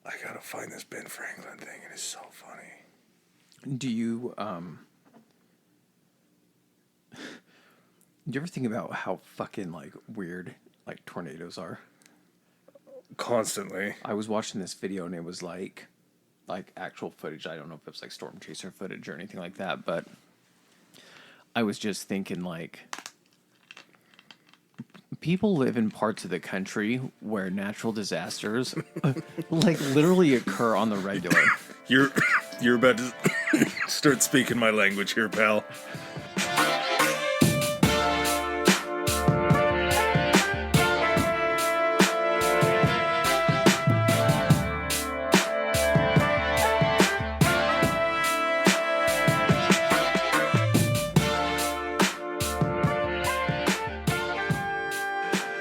I gotta find this Ben Franklin thing. It is so funny. Do you ever think about how fucking like weird like tornadoes are? Constantly. I was watching this video and it was like actual footage. I don't know if it was like storm chaser footage or anything like that, but I was just thinking like people live in parts of the country where natural disasters like literally occur on the regular. You're about to start speaking my language here, pal.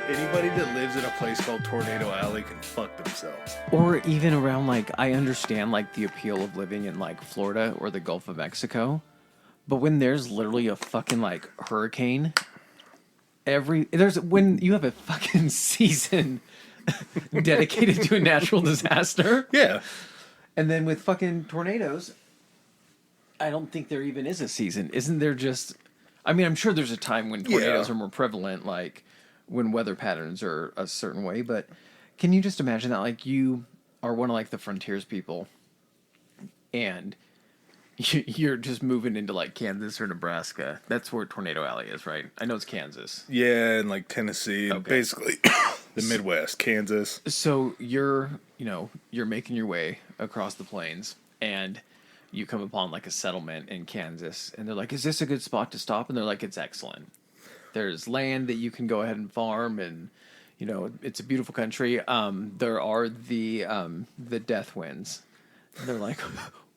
Anybody that lives in a place called Tornado Alley can fuck themselves. Or even around, like, I understand, like, the appeal of living in, like, Florida or the Gulf of Mexico. But when there's literally a fucking, like, hurricane, when you have a fucking season dedicated to a natural disaster. Yeah. And then with fucking tornadoes, I don't think there even is a season. Isn't there just... I mean, I'm sure there's a time when tornadoes are more prevalent, like... when weather patterns are a certain way, but can you just imagine that, like, you are one of, like, the frontiers people, and you're just moving into, like, Kansas or Nebraska. That's where Tornado Alley is, right? I know it's Kansas. Yeah, and, like, Tennessee, Okay. basically the Midwest, Kansas. So you're making your way across the plains, and you come upon, like, a settlement in Kansas, and they're like, is this a good spot to stop? And they're like, it's excellent. There's land that you can go ahead and farm, and it's a beautiful country. There are the death winds. And they're like,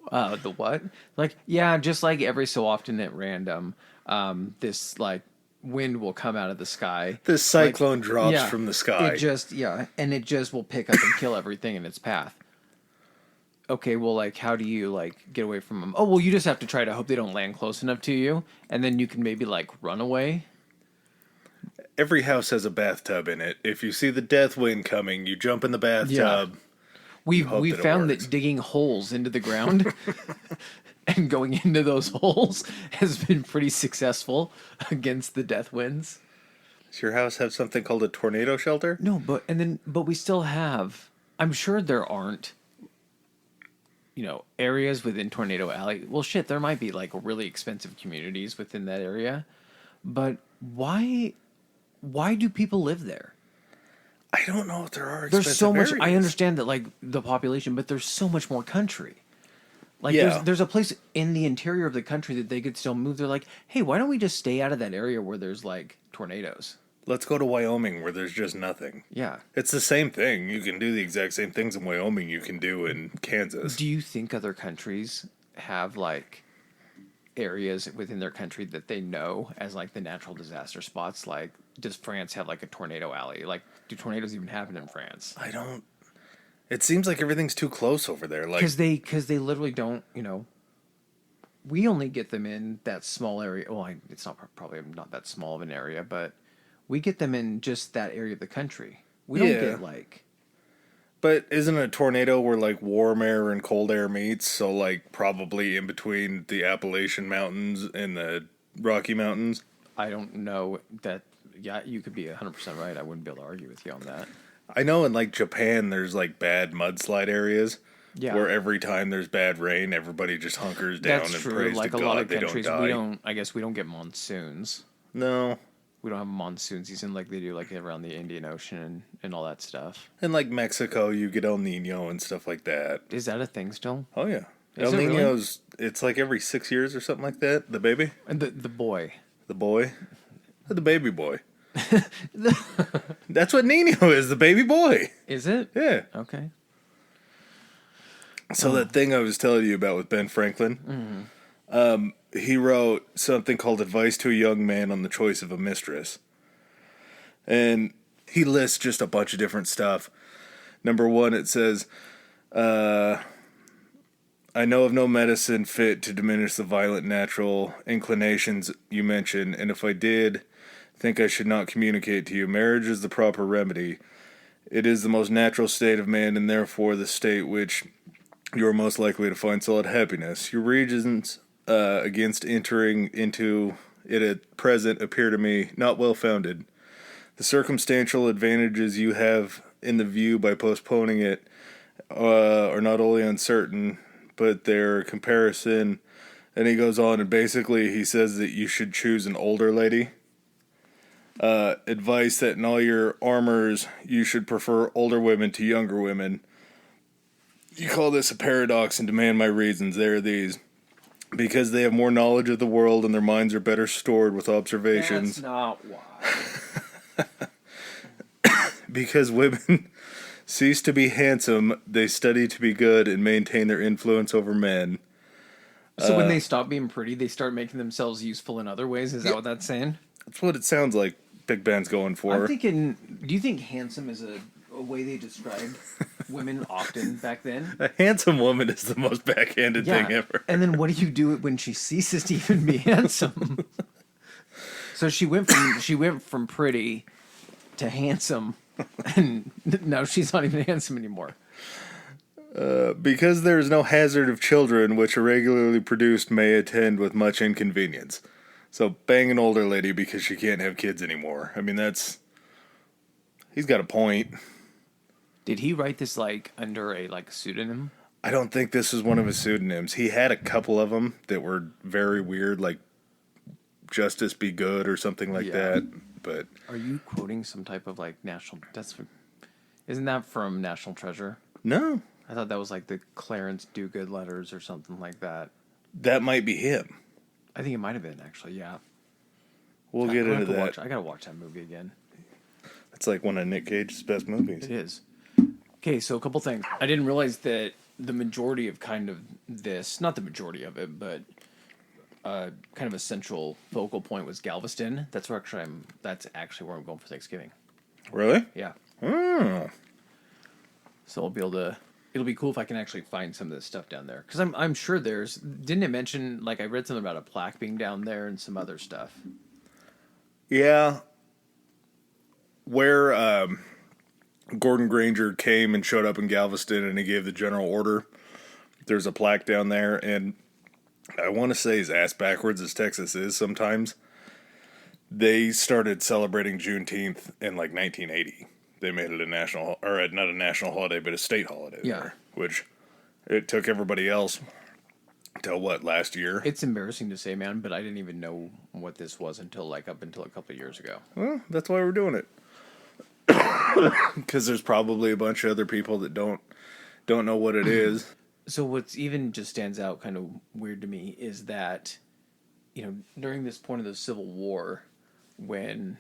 the what? Like, yeah, just like every so often at random, this like wind will come out of the sky. This cyclone drops from the sky. And it just will pick up and kill everything in its path. Okay, well, like, how do you, like, get away from them? Oh, well, you just have to try to hope they don't land close enough to you, and then you can maybe, like, run away. Every house has a bathtub in it. If you see the death wind coming, you jump in the bathtub. Yeah. We found that digging holes into the ground and going into those holes has been pretty successful against the death winds. Does your house have something called a tornado shelter? No, but we still have. I'm sure there aren't, areas within Tornado Alley. Well, shit, there might be like really expensive communities within that area, but why do people live there? I don't know if there are expensive There's so much. areas. I understand that, like, the population, but there's so much more country. Like, there's a place in the interior of the country that they could still move. They're like, hey, why don't we just stay out of that area where there's, like, tornadoes? Let's go to Wyoming where there's just nothing. Yeah. It's the same thing. You can do the exact same things in Wyoming you can do in Kansas. Do you think other countries have, like, areas within their country that they know as, like, the natural disaster spots? Like, does France have, like, a tornado alley? Like, do tornadoes even happen in France? I don't... It seems like everything's too close over there. Like, because they literally don't, we only get them in that small area. Well, it's not probably not that small of an area, but we get them in just that area of the country. We don't get, like... But isn't a tornado where, like, warm air and cold air meets? So, like, probably in between the Appalachian Mountains and the Rocky Mountains? I don't know that... Yeah, you could be 100% right. I wouldn't be able to argue with you on that. I know in, like, Japan, there's, like, bad mudslide areas. Yeah. Where every time there's bad rain, everybody just hunkers down and prays like to God. Like a lot of countries, I guess we don't get monsoons. No. We don't have a monsoon season like they do, like, around the Indian Ocean and all that stuff. And, like, Mexico, you get El Nino and stuff like that. Is that a thing still? Oh, yeah. El Nino's, really? It's like every 6 years or something like that. The baby? And the boy. The boy? The baby boy. That's what Nino is, the baby boy. Is it? Yeah. Okay. So that thing I was telling you about with Ben Franklin, he wrote something called Advice to a Young Man on the Choice of a Mistress. And he lists just a bunch of different stuff. Number 1, it says, I know of no medicine fit to diminish the violent natural inclinations you mention, and if I did, think I should not communicate to you. Marriage is the proper remedy. It is the most natural state of man, and therefore the state which you are most likely to find solid happiness. Your reasons against entering into it at present appear to me not well founded. The circumstantial advantages you have in the view by postponing it are not only uncertain, but their comparison. And he goes on, and basically he says that you should choose an older lady. Advice that in all your armors you should prefer older women to younger women. You call this a paradox and demand my reasons. They are these. Because they have more knowledge of the world and their minds are better stored with observations. That's not why. Because women cease to be handsome, they study to be good and maintain their influence over men. So when they stop being pretty, they start making themselves useful in other ways? Is that what that's saying? That's what it sounds like Big Ben's going for. I'm thinking, do you think handsome is a way they described women often back then? A handsome woman is the most backhanded thing ever. And then what do you do when she ceases to even be handsome? So she went from pretty to handsome, and now she's not even handsome anymore. Because there is no hazard of children which are regularly produced may attend with much inconvenience. So bang an older lady because she can't have kids anymore. I mean, he's got a point. Did he write this under a pseudonym? I don't think this is one of his pseudonyms. He had a couple of them that were very weird, like Justice Be Good or something like that. But are you quoting some type of national? Isn't that from National Treasure? No, I thought that was the Clarence Do-Good letters or something like that. That might be him. I think it might have been actually. Yeah, we'll get into that. I gotta watch that movie again. It's like one of Nick Cage's best movies. It is. Okay, so a couple things. I didn't realize that the majority of kind of this, not the majority of it, but kind of a central focal point was Galveston. That's where that's actually where I'm going for Thanksgiving. Really? Yeah. Oh. So it'll be cool if I can actually find some of this stuff down there. Because I'm sure didn't it mention, I read something about a plaque being down there and some other stuff. Yeah. Where Gordon Granger came and showed up in Galveston and he gave the general order, there's a plaque down there, and I want to say as ass backwards as Texas is sometimes, they started celebrating Juneteenth in 1980. They made it not a national holiday, but a state holiday. Yeah. There, which it took everybody else till last year? It's embarrassing to say, man, but I didn't even know what this was until up until a couple of years ago. Well, that's why we're doing it. Because there's probably a bunch of other people that don't know what it is. So what's even just stands out kind of weird to me is that, during this point of the Civil War, when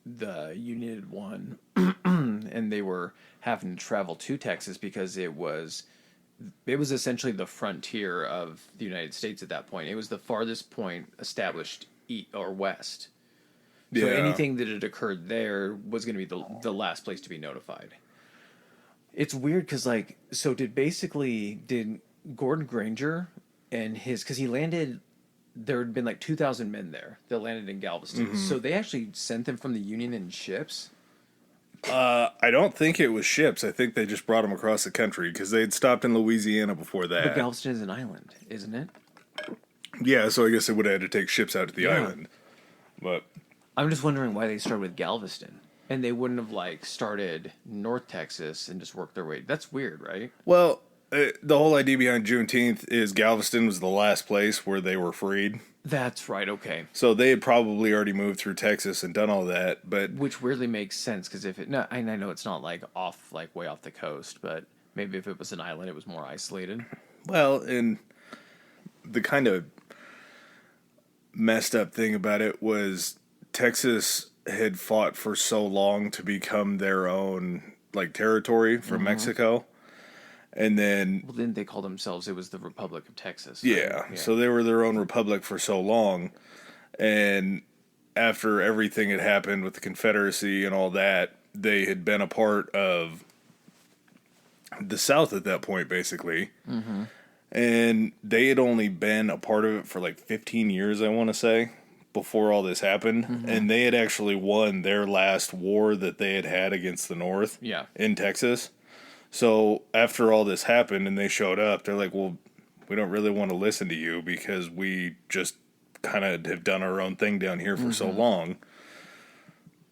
the Union had won and they were having to travel to Texas because it was essentially the frontier of the United States at that point. It was the farthest point established east or west. So anything that had occurred there was going to be the last place to be notified. It's weird because, did Gordon Granger and because he landed, there had been 2,000 men there that landed in Galveston. Mm-hmm. So they actually sent them from the Union in ships? I don't think it was ships. I think they just brought them across the country because they had stopped in Louisiana before that. But Galveston is an island, isn't it? Yeah, so I guess they would have had to take ships out to the island. But I'm just wondering why they started with Galveston. And they wouldn't have, started North Texas and just worked their way. That's weird, right? Well, the whole idea behind Juneteenth is Galveston was the last place where they were freed. That's right, okay. So they had probably already moved through Texas and done all that, but... Which weirdly makes sense, because I know it's not, off, way off the coast, but maybe if it was an island, it was more isolated. Well, and the kind of messed up thing about it was Texas had fought for so long to become their own territory from Mexico, and then didn't they call themselves? It was the Republic of Texas. Right? Yeah, so they were their own republic for so long, and after everything had happened with the Confederacy and all that, they had been a part of the South at that point, basically. Mm-hmm. And they had only been a part of it for 15 years, I want to say. before all this happened, and they had actually won their last war that they had against the North in Texas. So after all this happened and they showed up, they're like, well, we don't really want to listen to you because we just kind of have done our own thing down here for so long.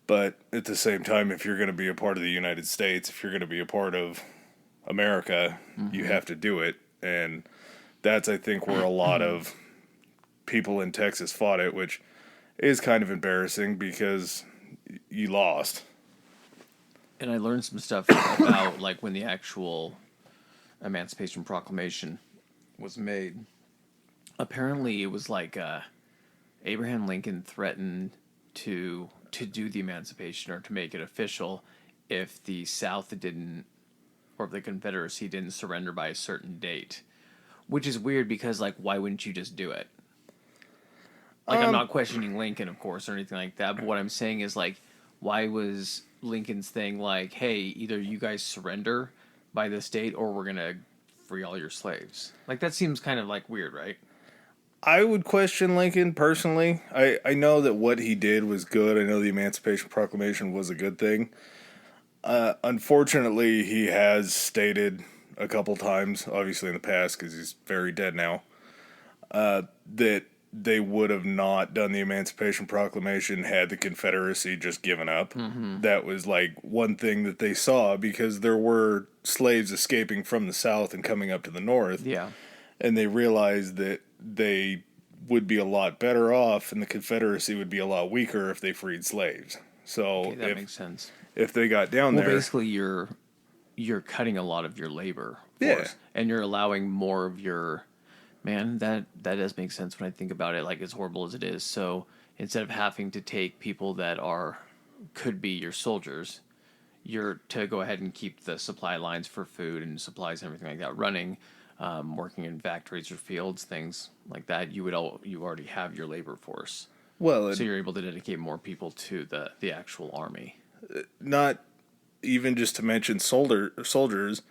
But at the same time, if you're going to be a part of the United States, if you're going to be a part of America, you have to do it. And that's, I think, where a lot of people in Texas fought it, which is kind of embarrassing because you lost. And I learned some stuff about, like, when the actual Emancipation Proclamation was made. Apparently, it was like Abraham Lincoln threatened to do the emancipation or to make it official if the South didn't, or if the Confederacy didn't surrender by a certain date. Which is weird because, like, why wouldn't you just do it? Like, I'm not questioning Lincoln, of course, or anything like that, but what I'm saying is, like, why was Lincoln's thing like, hey, either you guys surrender by this date or we're going to free all your slaves? Like, that seems kind of, like, weird, right? I would question Lincoln personally. I know that what he did was good. I know the Emancipation Proclamation was a good thing. Unfortunately, he has stated a couple times, obviously in the past because he's very dead now, that they would have not done the Emancipation Proclamation had the Confederacy just given up. That was like one thing that they saw because there were slaves escaping from the South and coming up to the North. Yeah. And they realized that they would be a lot better off and the Confederacy would be a lot weaker if they freed slaves. So Okay, that makes sense. If they got down there... Well, basically, you're cutting a lot of your labor force. And you're allowing more of your... Man, that does make sense when I think about it, like, as horrible as it is. So instead of having to take people that could be your soldiers, you're to go ahead and keep the supply lines for food and supplies and everything like that running, working in factories or fields, things like that. You already have your labor force. Well, so you're able to dedicate more people to the actual army. Not even just to mention soldiers,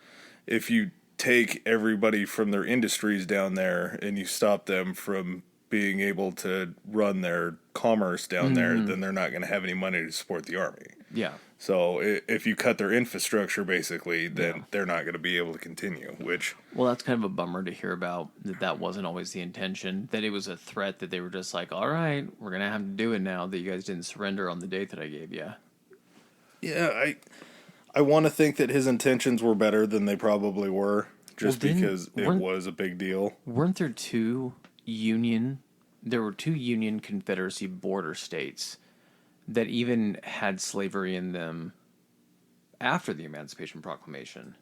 if you take everybody from their industries down there and you stop them from being able to run their commerce down there, then they're not going to have any money to support the army. Yeah. So if you cut their infrastructure, basically, then they're not going to be able to continue, which... Well, that's kind of a bummer to hear about, that wasn't always the intention, that it was a threat, that they were just like, all right, we're going to have to do it now that you guys didn't surrender on the date that I gave you. Yeah, I want to think that his intentions were better than they probably were, just because it was a big deal. Weren't there two Union Confederacy border states that even had slavery in them after the Emancipation Proclamation?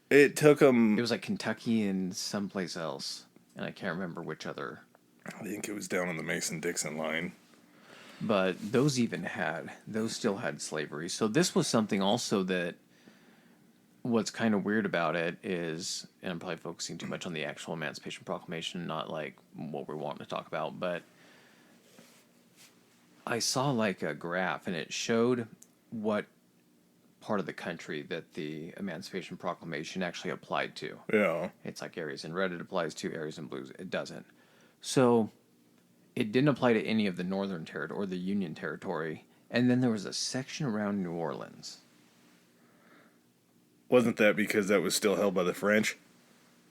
It took them... It was like Kentucky and someplace else, and I can't remember which other. I think it was down on the Mason-Dixon line. But those still had slavery. So this was something also that what's kind of weird about it is, and I'm probably focusing too much on the actual Emancipation Proclamation, not like what we're wanting to talk about, but I saw like a graph and it showed what part of the country that the Emancipation Proclamation actually applied to. Yeah. It's like areas in red it applies to, areas in blue it doesn't. So it didn't apply to any of the Northern Territory or the Union Territory. And then there was a section around New Orleans. Wasn't that because that was still held by the French?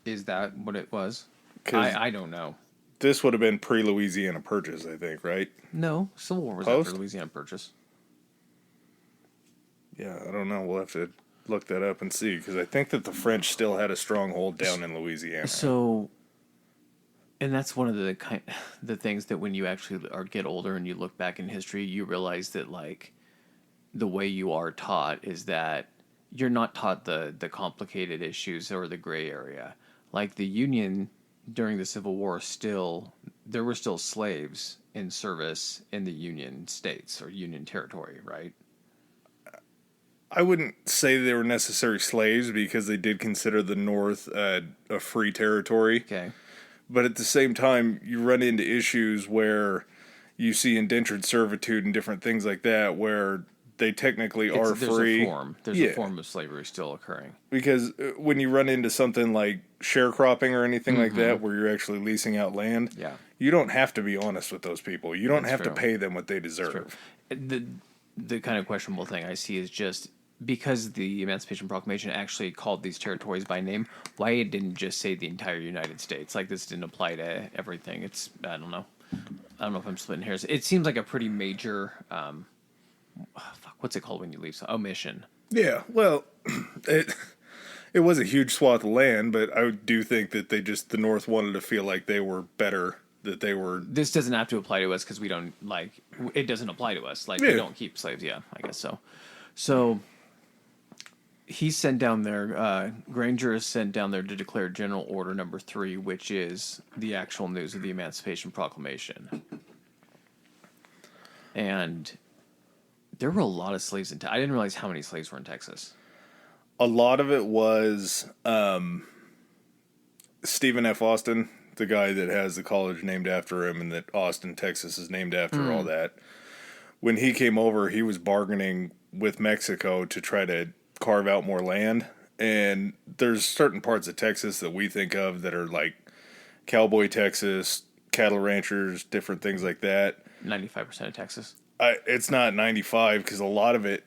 Is that what it was? I don't know. This would have been pre-Louisiana Purchase, I think, right? No, Civil War was after Louisiana Purchase. Yeah, I don't know. We'll have to look that up and see, because I think that the French still had a stronghold down in Louisiana. So, and that's one of the things that when you actually get older and you look back in history, you realize that, like, the way you are taught is that you're not taught the complicated issues or the gray area. Like the Union during the Civil War, there were still slaves in service in the Union states or Union territory, right? I wouldn't say they were necessary slaves because they did consider the North a free territory. Okay. But at the same time, you run into issues where you see indentured servitude and different things like that, where they technically are free. There's a form of slavery still occurring. Because when you run into something like sharecropping or anything like that, where you're actually leasing out land, you don't have to be honest with those people. You don't have to pay them what they deserve. The kind of questionable thing I see is just because the Emancipation Proclamation actually called these territories by name, why it didn't just say the entire United States? Like, this didn't apply to everything. I don't know. I don't know if I'm splitting hairs. It seems like a pretty major, what's it called when you leave? Omission. Yeah, well, it was a huge swath of land, but I do think that the North wanted to feel like they were better, that they were... This doesn't have to apply to us because we don't, it doesn't apply to us. We don't keep slaves. Yeah, I guess so. So... He sent down there, Granger is sent down there to declare General Order Number 3, which is the actual news of the Emancipation Proclamation. And there were a lot of slaves in Texas. I didn't realize how many slaves were in Texas. A lot of it was Stephen F. Austin, the guy that has the college named after him and that Austin, Texas is named after, all that. When he came over, he was bargaining with Mexico to try to carve out more land, and there's certain parts of Texas that we think of that are like cowboy Texas, cattle ranchers, different things like that. 95% of Texas. It's not 95 because a lot of it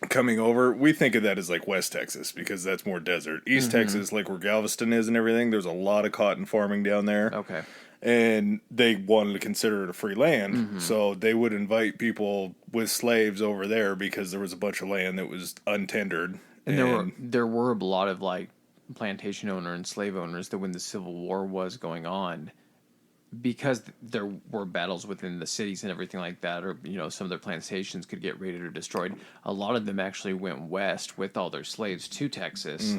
coming over, we think of that as like West Texas because that's more desert. East Texas, like where Galveston is and everything, there's a lot of cotton farming down there. Okay. And they wanted to consider it a free land, so they would invite people with slaves over there because there was a bunch of land that was untendered. And there were a lot of plantation owner and slave owners that when the Civil War was going on, because there were battles within the cities and everything like that, or some of their plantations could get raided or destroyed. A lot of them actually went west with all their slaves to Texas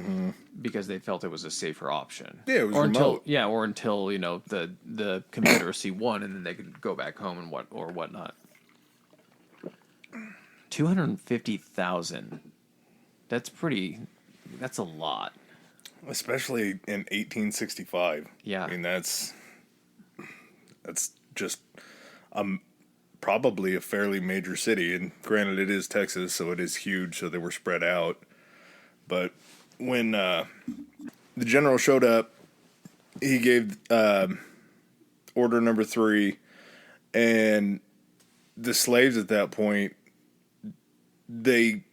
because they felt it was a safer option. Yeah, it was remote. Until the Confederacy won, and then they could go back home and whatnot. 250,000. That's a lot, especially in 1865. Yeah, I mean that's just probably a fairly major city, and granted it is Texas, so it is huge, so they were spread out. But when the general showed up, he gave order number 3, and the slaves at that point, they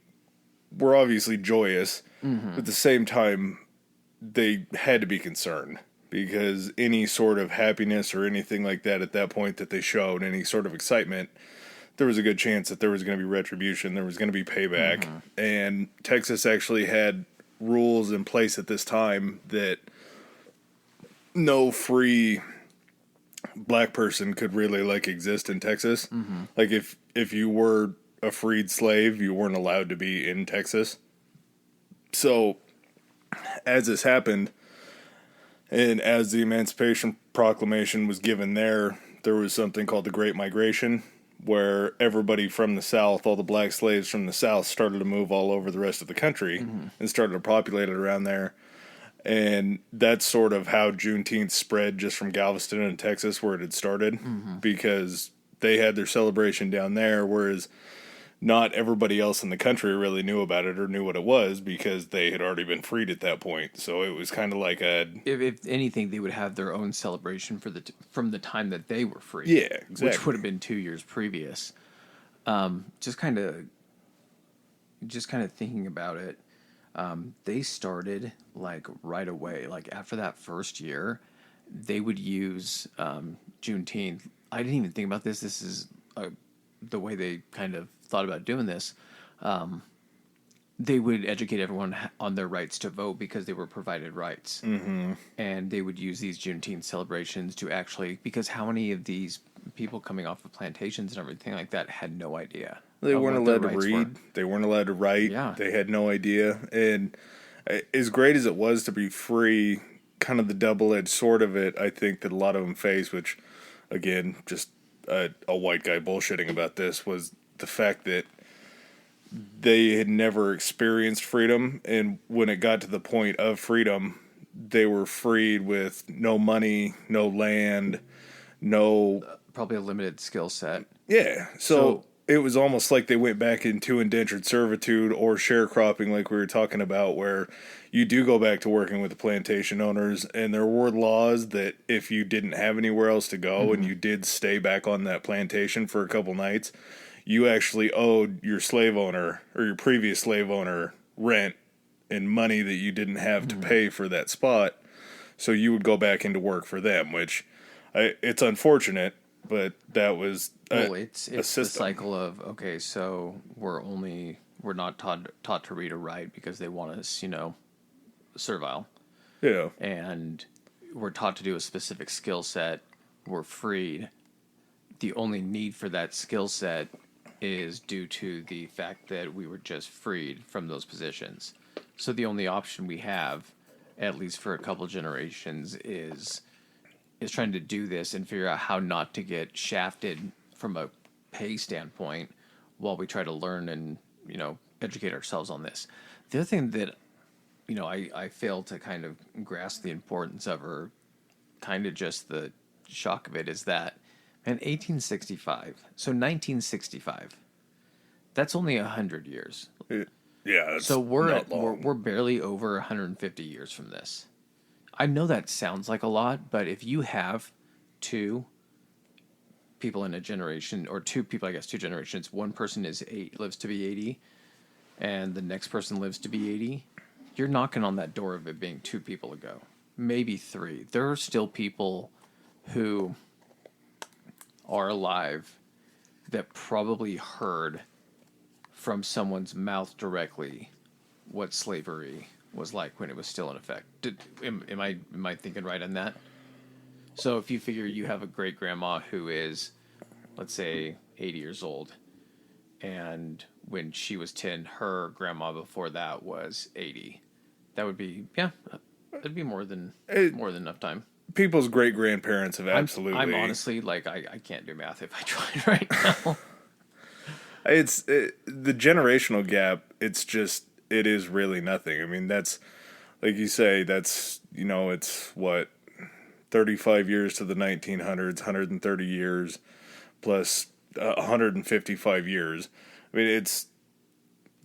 were obviously joyous, but at the same time they had to be concerned. Because any sort of happiness or anything like that at that point that they showed, any sort of excitement, there was a good chance that there was going to be retribution, there was going to be payback. And Texas actually had rules in place at this time that no free black person could really exist in Texas. Like if you were a freed slave, you weren't allowed to be in Texas. So as this happened, and as the Emancipation Proclamation was given there was something called the Great Migration, where everybody from the South, all the black slaves from the South, started to move all over the rest of the country and started to populate it around there. And that's sort of how Juneteenth spread just from Galveston and Texas, where it had started, because they had their celebration down there, whereas not everybody else in the country really knew about it or knew what it was because they had already been freed at that point. So it was kind of like if anything, they would have their own celebration from the time that they were free. Yeah, exactly. Which would have been 2 years previous. Just kind of thinking about it, they started right away. After that first year, they would use Juneteenth. I didn't even think about this. This is the way they kind of thought about doing this. They would educate everyone on their rights to vote because they were provided rights. And they would use these Juneteenth celebrations to actually, because how many of these people coming off of plantations and everything like that had no idea? They weren't allowed to read. They weren't allowed to write. Yeah. They had no idea. And as great as it was to be free, kind of the double-edged sword of it, I think that a lot of them face, which, again, just a white guy bullshitting about this, was the fact that they had never experienced freedom, and when it got to the point of freedom, they were freed with no money, no land, no... probably a limited skill set. Yeah, so it was almost like they went back into indentured servitude or sharecropping, like we were talking about, where you do go back to working with the plantation owners, and there were laws that if you didn't have anywhere else to go and you did stay back on that plantation for a couple nights, you actually owed your slave owner or your previous slave owner rent and money that you didn't have to pay for that spot. So you would go back into work for them, which it's unfortunate, but that was it's the cycle of, okay, so we're not taught to read or write because they want us, servile. Yeah. And we're taught to do a specific skill set. We're freed. The only need for that skill set is due to the fact that we were just freed from those positions. So the only option we have, at least for a couple generations, is trying to do this and figure out how not to get shafted from a pay standpoint while we try to learn and, educate ourselves on this. The other thing that, I fail to kind of grasp the importance of, or kind of just the shock of it, is that, man, 1865, so 1965, that's only 100 years. Yeah, So we're barely over 150 years from this. I know that sounds like a lot, but if you have two people in a generation, or two people, I guess, two generations, one person lives to be 80, and the next person lives to be 80, you're knocking on that door of it being 2 people ago, maybe 3. There are still people who are alive that probably heard from someone's mouth directly what slavery was like when it was still in effect. Am I thinking right on that? So if you figure you have a great grandma who is, let's say, 80 years old, and when she was 10, her grandma before that was 80, that would be, that'd be more than enough time. People's great grandparents have absolutely. I'm honestly like I can't do math if I tried right now. It's the generational gap. It is really nothing. I mean, that's like you say. That's it's what 35 years to the 1900s, 130 years plus 155 years. I mean,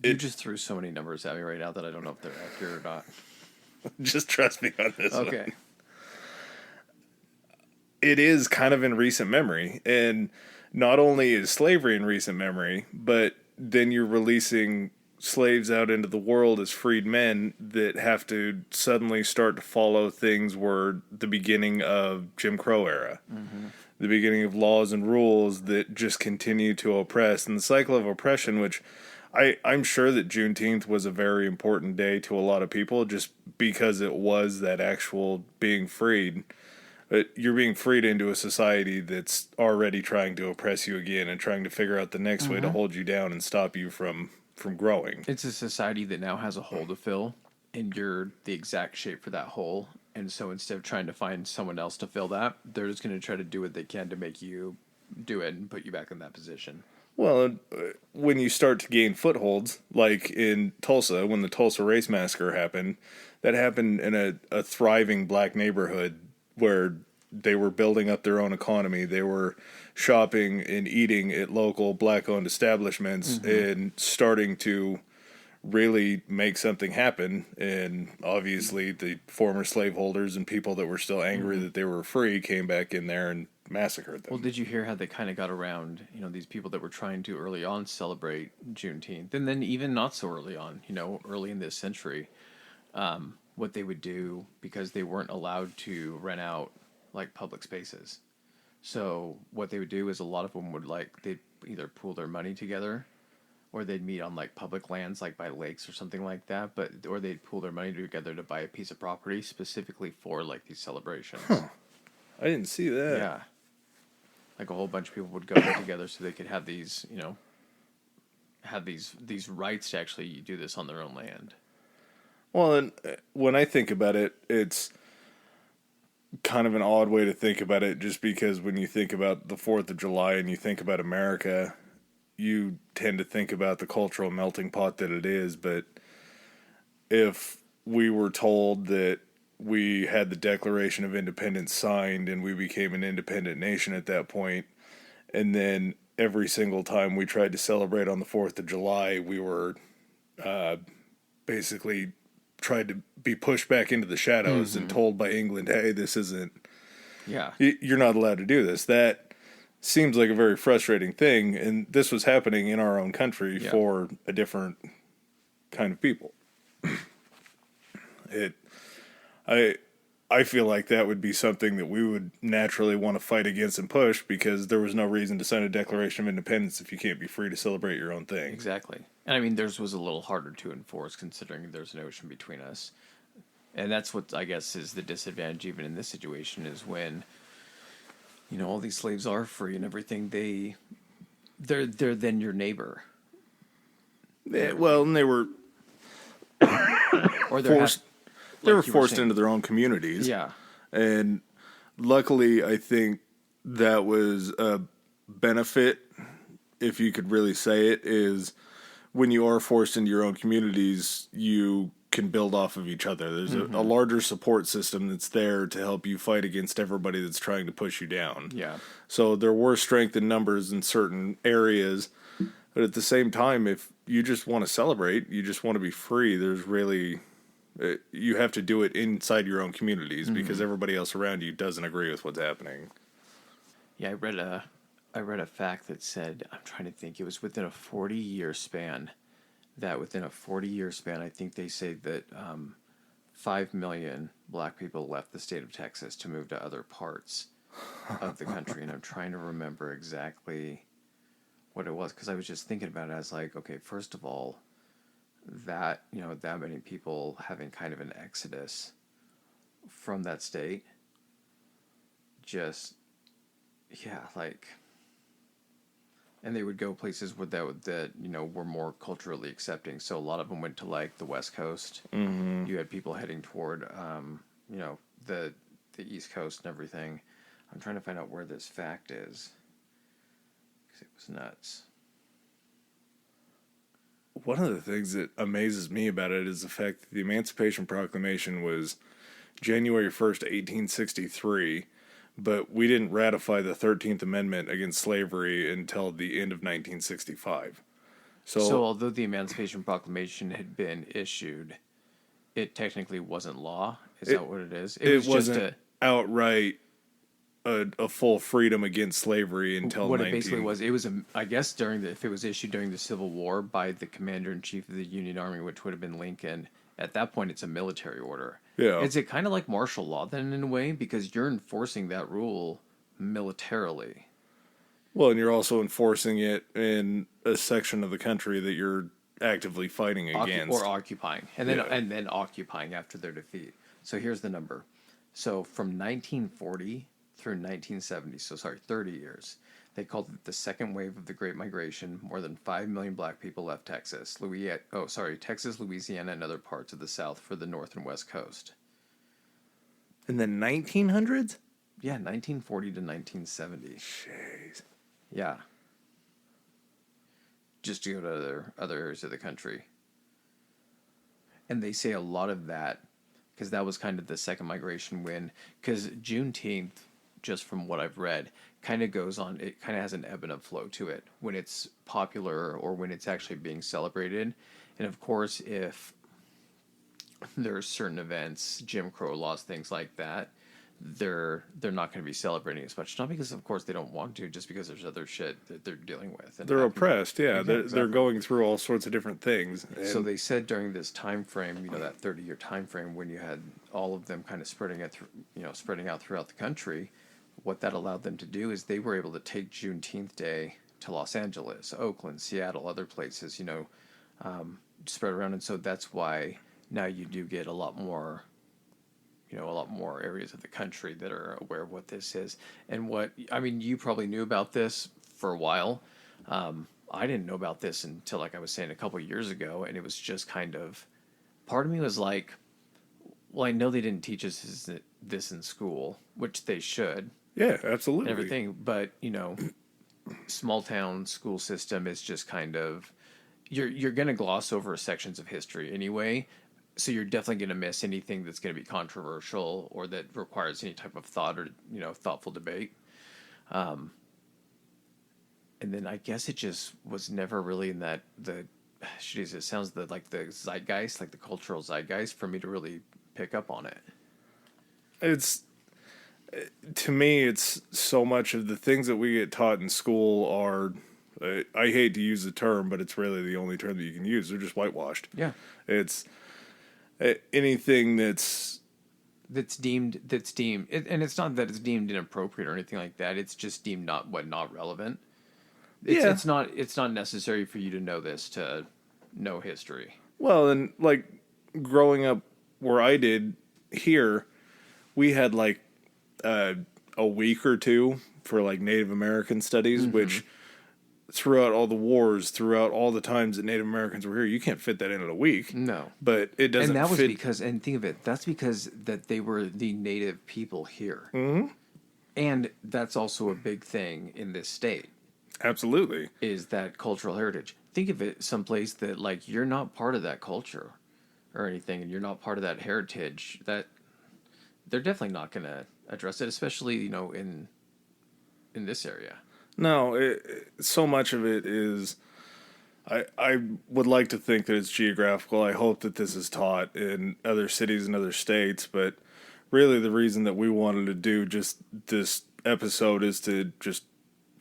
you just threw so many numbers at me right now that I don't know if they're accurate or not. Just trust me on this one. Okay. It is kind of in recent memory, and not only is slavery in recent memory, but then you're releasing slaves out into the world as freed men that have to suddenly start to follow things were the beginning of Jim Crow era. Mm-hmm. The beginning of laws and rules that just continue to oppress, and the cycle of oppression, which I'm sure that Juneteenth was a very important day to a lot of people just because it was that actual being freed. But you're being freed into a society that's already trying to oppress you again and trying to figure out the next way to hold you down and stop you from growing. It's a society that now has a hole to fill, and you're the exact shape for that hole. And so instead of trying to find someone else to fill that, they're just going to try to do what they can to make you do it and put you back in that position. Well, when you start to gain footholds, like in Tulsa, when the Tulsa Race Massacre happened, that happened in a thriving black neighborhood where they were building up their own economy. They were shopping and eating at local black-owned establishments and starting to really make something happen. And obviously the former slaveholders and people that were still angry that they were free came back in there and massacred them. Well, did you hear how they kind of got around, these people that were trying to early on celebrate Juneteenth, and then even not so early on, early in this century, what they would do, because they weren't allowed to rent out like public spaces. So what they would do is a lot of them would they'd either pool their money together, or they'd meet on like public lands, like by lakes or something like that, or they'd pool their money together to buy a piece of property specifically for like these celebrations. I didn't see that. Yeah. Like a whole bunch of people would go together so they could have these, have these rights to actually do this on their own land. Well, and when I think about it, it's kind of an odd way to think about it, just because when you think about the 4th of July and you think about America, you tend to think about the cultural melting pot that it is. But if we were told that we had the Declaration of Independence signed and we became an independent nation at that point, and then every single time we tried to celebrate on the 4th of July, we were basically tried to be pushed back into the shadows and told by England, hey, this isn't, Yeah. you're not allowed to do this. That seems like a very frustrating thing, and this was happening in our own country for a different kind of people. I feel like that would be something that we would naturally want to fight against and push, because there was no reason to sign a Declaration of Independence if you can't be free to celebrate your own thing. Exactly. And I mean, theirs was a little harder to enforce considering there's an ocean between us. And that's what I guess is the disadvantage even in this situation, is when, you know, all these slaves are free and everything, they're then your neighbor. Yeah, well, and they were Or forced. They were forced saying, into their own communities. Yeah. And luckily, I think that was a benefit, if you could really say it, is when you are forced into your own communities, you can build off of each other. There's a larger support system that's there to help you fight against everybody that's trying to push you down. Yeah. So there were strength in numbers in certain areas, but at the same time, if you just want to celebrate, you just want to be free, there's really... you have to do it inside your own communities because everybody else around you doesn't agree with what's happening. Yeah, I read a fact that said, I'm trying to think, it was within a 40-year span. That within a 40-year span, I think they say that 5 million black people left the state of Texas to move to other parts of the country. And I'm trying to remember exactly what it was, because I was just thinking about it. I was like, okay, first of all, that, you know, that many people having kind of an exodus from that state, just, yeah, like, and they would go places where that you know, were more culturally accepting. So a lot of them went to like the West Coast. Mm-hmm. You had people heading toward, you know, the East Coast and everything. I'm trying to find out where this fact is, because it was nuts. One of the things that amazes me about it is the fact that the Emancipation Proclamation was January 1st, 1863, but we didn't ratify the 13th Amendment against slavery until the end of 1965. So although the Emancipation Proclamation had been issued, it technically wasn't law? Is that what it is? It wasn't just outright a full freedom against slavery until what it basically was. It was, I guess, if it was issued during the Civil War by the Commander-in-Chief of the Union Army, which would have been Lincoln, at that point it's a military order. Yeah. Is it kind of like martial law then in a way? Because you're enforcing that rule militarily. Well, and you're also enforcing it in a section of the country that you're actively fighting against. Or occupying. And then occupying after their defeat. So here's the number. So from 1940 through 1970, 30 years, they called it the second wave of the Great Migration. More than 5 million black people left Texas, Texas, Louisiana, and other parts of the South for the North and West Coast. In the 1900s? Yeah, 1940 to 1970. Jeez. Yeah. Just to go to other areas of the country. And they say a lot of that, because that was kind of the second migration when, because Juneteenth, just from what I've read, kind of goes on, it kind of has an ebb and a flow to it when it's popular or when it's actually being celebrated. And of course, if there are certain events, Jim Crow laws, things like that, they're not going to be celebrating as much. Not because, of course, they don't want to, just because there's other shit that they're dealing with. And they're oppressed, yeah. Exactly. They're going through all sorts of different things. So they said during this time frame, you know, that 30-year time frame, when you had all of them kind of spreading out throughout the country, what that allowed them to do is they were able to take Juneteenth Day to Los Angeles, Oakland, Seattle, other places, you know, spread around. And so that's why now you do get a lot more areas of the country that are aware of what this is. And you probably knew about this for a while. I didn't know about this until, like I was saying, a couple of years ago. And it was just kind of, part of me was like, well, I know they didn't teach us this in school, which they should. Yeah, absolutely. And everything. But, you know, small town school system is just kind of, you're going to gloss over sections of history anyway. So you're definitely going to miss anything that's going to be controversial or that requires any type of thought or, you know, thoughtful debate. And then I guess it just was never really in jeez, it sounds like the zeitgeist, like the cultural zeitgeist, for me to really pick up on it. It's, to me, it's so much of the things that we get taught in school are, I hate to use the term, but it's really the only term that you can use. They're just whitewashed. Yeah. It's anything that's deemed, and it's not that it's deemed inappropriate or anything like that. It's just deemed not relevant. It's not necessary for you to know this to know history. Well, and like growing up where I did here, we had like a week or two for like Native American studies, which throughout all the wars, throughout all the times that Native Americans were here, you can't fit that in a week. No. But it doesn't And that was fit. because, and think of it, that's because that they were the native people here. Mm-hmm. And that's also a big thing in this state. Absolutely. Is that cultural heritage. Think of it someplace that, like, you're not part of that culture or anything, and you're not part of that heritage, that they're definitely not going to address it, especially, you know, in this area. No, so much of it is, I would like to think that it's geographical. I hope that this is taught in other cities and other states, but really the reason that we wanted to do just this episode is to just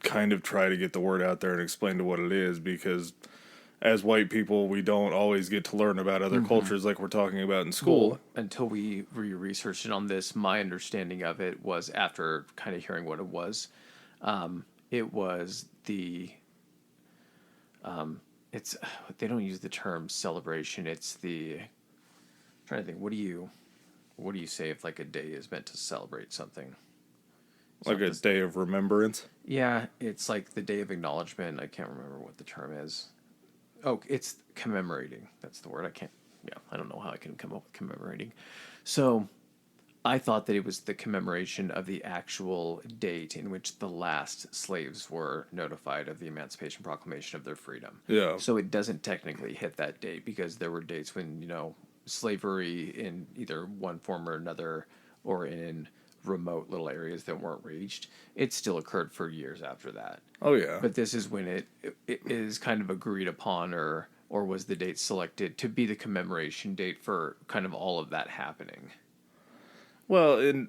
kind of try to get the word out there and explain to what it is, because as white people, we don't always get to learn about other cultures like we're talking about in school. Well, until we researched it on this, my understanding of it was, after kind of hearing what it was the it's, they don't use the term celebration. It's the, I'm trying to think, what do you say if like a day is meant to celebrate something? Like a day of remembrance? Yeah, it's like the day of acknowledgement. I can't remember what the term is. Oh, it's commemorating. That's the word. I don't know how I can come up with commemorating. So I thought that it was the commemoration of the actual date in which the last slaves were notified of the Emancipation Proclamation of their freedom. Yeah. So it doesn't technically hit that date, because there were dates when, you know, slavery in either one form or another, or in remote little areas that weren't reached, it still occurred for years after that. Oh, yeah. But this is when it is kind of agreed upon, or was the date selected to be the commemoration date for kind of all of that happening. Well, and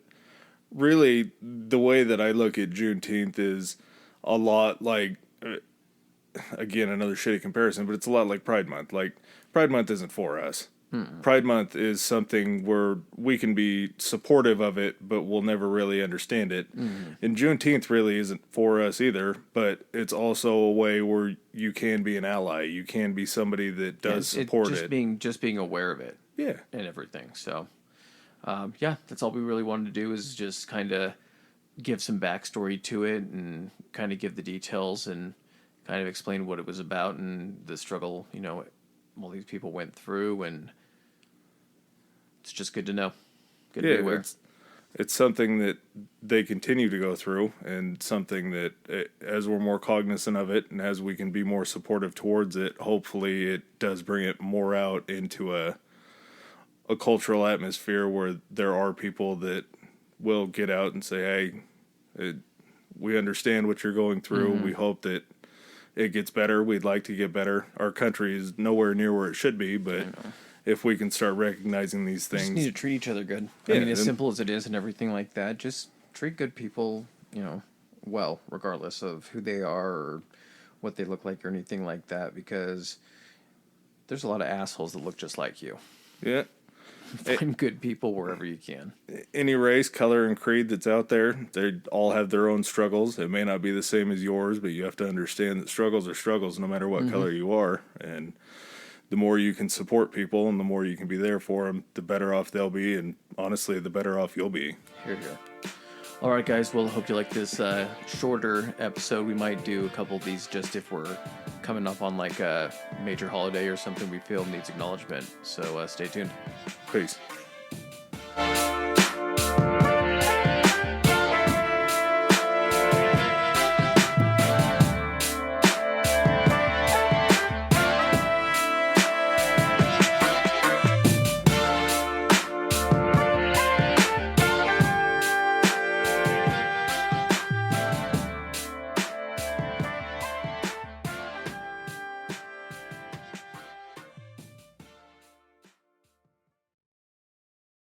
really, the way that I look at Juneteenth is a lot like, again, another shitty comparison, but it's a lot like Pride Month. Like, Pride Month isn't for us. Pride Month is something where we can be supportive of it, but we'll never really understand it. And Juneteenth really isn't for us either, but it's also a way where you can be an ally. You can be somebody that does support it. Just being aware of it. Yeah. And everything. So, that's all we really wanted to do, is just kind of give some backstory to it and kind of give the details and kind of explain what it was about and the struggle, you know, all these people went through, and it's just good to know. Good to be aware. It's something that they continue to go through, and something that, as we're more cognizant of it and as we can be more supportive towards it, hopefully it does bring it more out into a cultural atmosphere where there are people that will get out and say, hey, we understand what you're going through. We hope that it gets better. We'd like to get better. Our country is nowhere near where it should be, but if we can start recognizing these things. We just need to treat each other good. Yeah, I mean, as simple as it is and everything like that, just treat good people, you know, well, regardless of who they are or what they look like or anything like that, because there's a lot of assholes that look just like you. Yeah. Find good people wherever you can. Any race, color, and creed that's out there, they all have their own struggles. It may not be the same as yours, but you have to understand that struggles are struggles no matter what color you are. And the more you can support people and the more you can be there for them, the better off they'll be. And honestly, the better off you'll be. Hear, hear. All right, guys. Well, hope you like this shorter episode. We might do a couple of these just if we're coming up on like a major holiday or something we feel needs acknowledgement. So stay tuned. Peace.